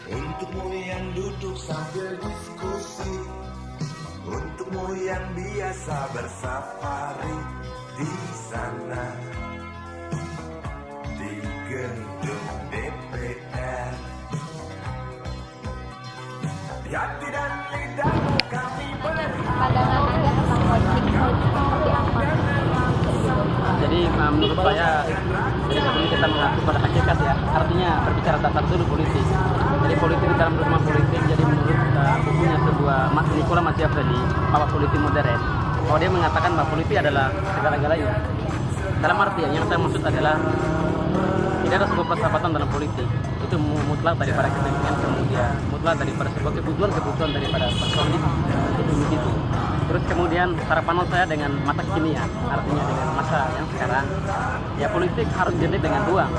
Untukmu yang duduk sambil diskusi, untukmu yang biasa bersafari di sana, di gedung DPR. Di hati dan lidahmu kami Pandangan Anda tentang politik seperti apa? Jadi menurut saya, jadi sebelum kita mengacu pada hakikat ya, artinya berbicara dasar dulu politik. Jadi politik di dalam rumah politik. Jadi menurut bukunya sebuah Nicola Machiavelli, bahwa politik modern, bahwa dia mengatakan bahwa politik adalah segala-galanya. Dalam artian yang saya maksud adalah tidak ada sebuah persahabatan dalam politik. Itu mutlak daripada kepentingan, kemudian mutlak daripada sebuah kebutuhan daripada personil itu begitu. Terus kemudian cara pandang saya dengan mata kimia, artinya dengan masa yang sekarang, ya politik harus dilihat dengan uang.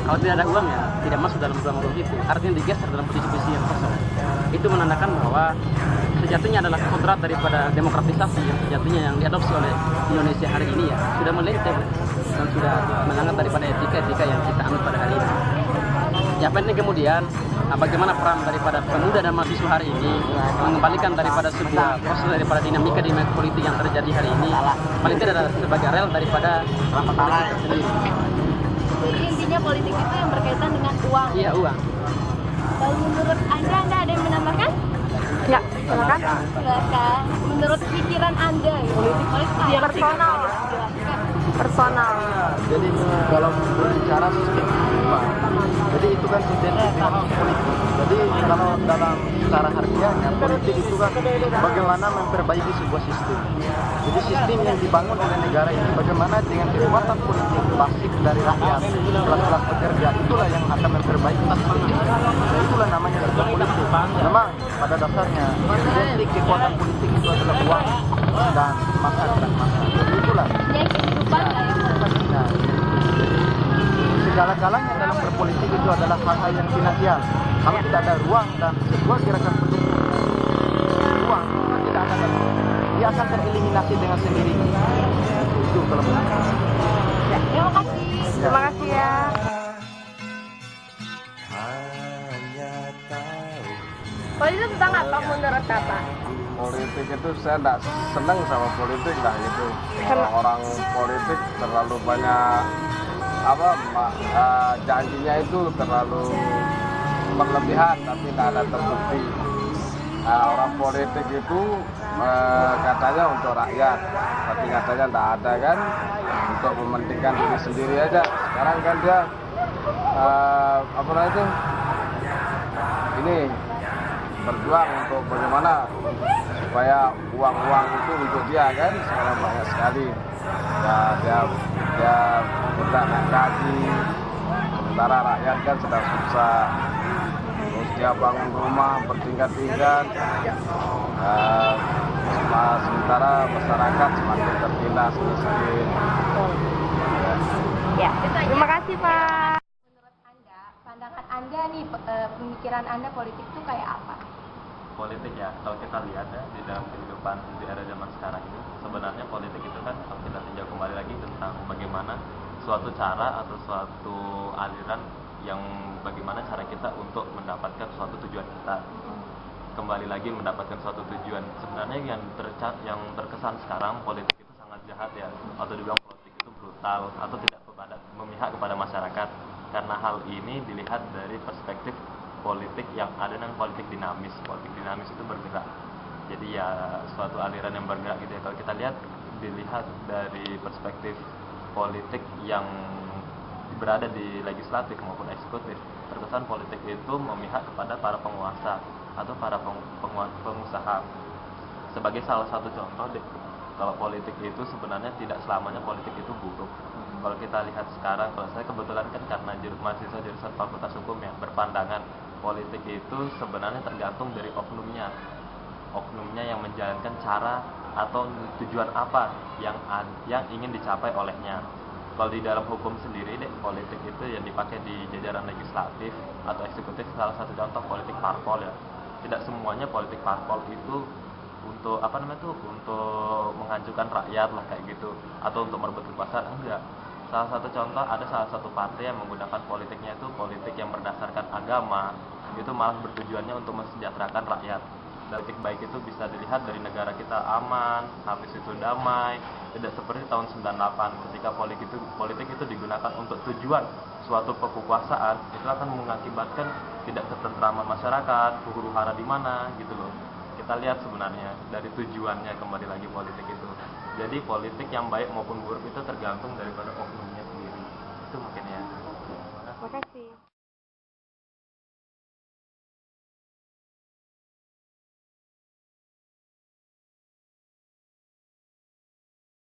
Kalau tidak ada uang ya tidak masuk dalam ruang-ruang itu, artinya digeser dalam posisi-posisi yang kosong. Itu menandakan bahwa sejatinya adalah kodrat daripada demokratisasi yang sejatinya yang diadopsi oleh Indonesia hari ini ya sudah melenceng dan sudah melanggar daripada etika-etika yang kita anut pada hari ini. Ya penting kemudian bagaimana peran daripada pemuda dan mahasiswa hari ini mengembalikan daripada sebuah proses daripada dinamika politik yang terjadi hari ini, paling tidak adalah sebagai rel daripada politik tersendiri. Jadi intinya politik itu yang berkaitan dengan uang. Iya, uang. Kalau menurut Anda ada yang menambahkan? Ya, silakan. Silakan. Menurut pikiran Anda, politik Dia personal. Personal. Jadi kalau berbicara sistem kehidupan, jadi itu kan sistem kehidupan politik. Jadi kalau dalam cara harfiahnya politik itu kan bagaimana memperbaiki sebuah sistem. Jadi sistem yang dibangun oleh negara ini bagaimana dengan kekuatan politik basis dari rakyat, kelas-kelas pekerja, itulah yang akan memperbaiki sistem. Dan itulah namanya sebuah politik. Memang pada dasarnya identik kekuatan politik itu adalah uang dan masa gerak massa. Jadi itulah. yang kehidupan Nah, segala-galanya dalam berpolitik itu adalah hal-hal yang finansial. Kalau tidak ada ruang dan sebuah gerakan pendukung ruang, tidak akan ada. Dia akan tereliminasi dengan sendirinya. Itu kalau menurut saya. Terima kasih. Terima kasih ya. hanya tahu. Politik tentang apa menurut Bapak? Politik itu saya tidak senang sama politik lah gitu. Orang politik terlalu banyak janjinya itu terlalu berlebihan tapi tidak ada terbukti. Orang politik itu katanya untuk rakyat, tapi katanya tidak ada kan, untuk mementingkan diri sendiri aja. Sekarang kan dia ini berjuang untuk bagaimana supaya uang-uang itu untuk dia kan sekarang banyak sekali. Ya dia udah naik gaji, sementara rakyat kan sedang susah. Terus dia bangun rumah bertingkat-tingkat, sementara masyarakat semakin tertindas miskin. Ya, terima kasih Pak. Menurut Anda, pandangan Anda nih, pemikiran Anda politik itu kayak apa? Politik ya, kalau kita lihat ya di dalam kehidupan di era zaman sekarang ini, sebenarnya politik itu kan kalau kita tinjau kembali lagi tentang bagaimana suatu cara atau suatu aliran yang bagaimana cara kita untuk mendapatkan suatu tujuan kita. Kembali lagi mendapatkan suatu tujuan. Sebenarnya yang terkesan sekarang politik itu sangat jahat ya, atau dibilang politik itu brutal atau tidak memihak kepada masyarakat. Karena hal ini dilihat dari perspektif politik yang ada dengan politik dinamis. Politik dinamis itu bergerak. Jadi ya suatu aliran yang bergerak gitu ya. Kalau kita lihat dilihat dari perspektif politik yang berada di legislatif maupun eksekutif, terkesan politik itu memihak kepada para penguasa atau para pengusaha. Sebagai salah satu contoh deh, kalau politik itu sebenarnya tidak selamanya politik itu buruk. Kalau kita lihat sekarang, kalau saya kebetulan kan karena mahasiswa jurusan Fakultas Hukum ya, berpandangan politik itu sebenarnya tergantung dari oknumnya yang menjalankan cara atau tujuan apa yang ingin dicapai olehnya. Kalau di dalam hukum sendiri deh, politik itu yang dipakai di jajaran legislatif atau eksekutif, salah satu contoh politik parpol ya. Tidak semuanya politik parpol itu untuk untuk menghancurkan rakyat lah kayak gitu, atau untuk merebut kekuasaan, enggak. Salah satu contoh, ada salah satu partai yang menggunakan politiknya itu politik yang berdasarkan agama, itu malah bertujuannya untuk mensejahterakan rakyat. Politik baik itu bisa dilihat dari negara kita aman, habis itu damai, tidak seperti tahun 98 ketika politik itu digunakan untuk tujuan suatu kekuasaan, itu akan mengakibatkan tidak ketentraman masyarakat, huru-hara di mana gitu loh. Kita lihat sebenarnya dari tujuannya kembali lagi politik itu. Jadi politik yang baik maupun buruk itu tergantung daripada oknumnya sendiri. Itu mungkin ya. Makasih.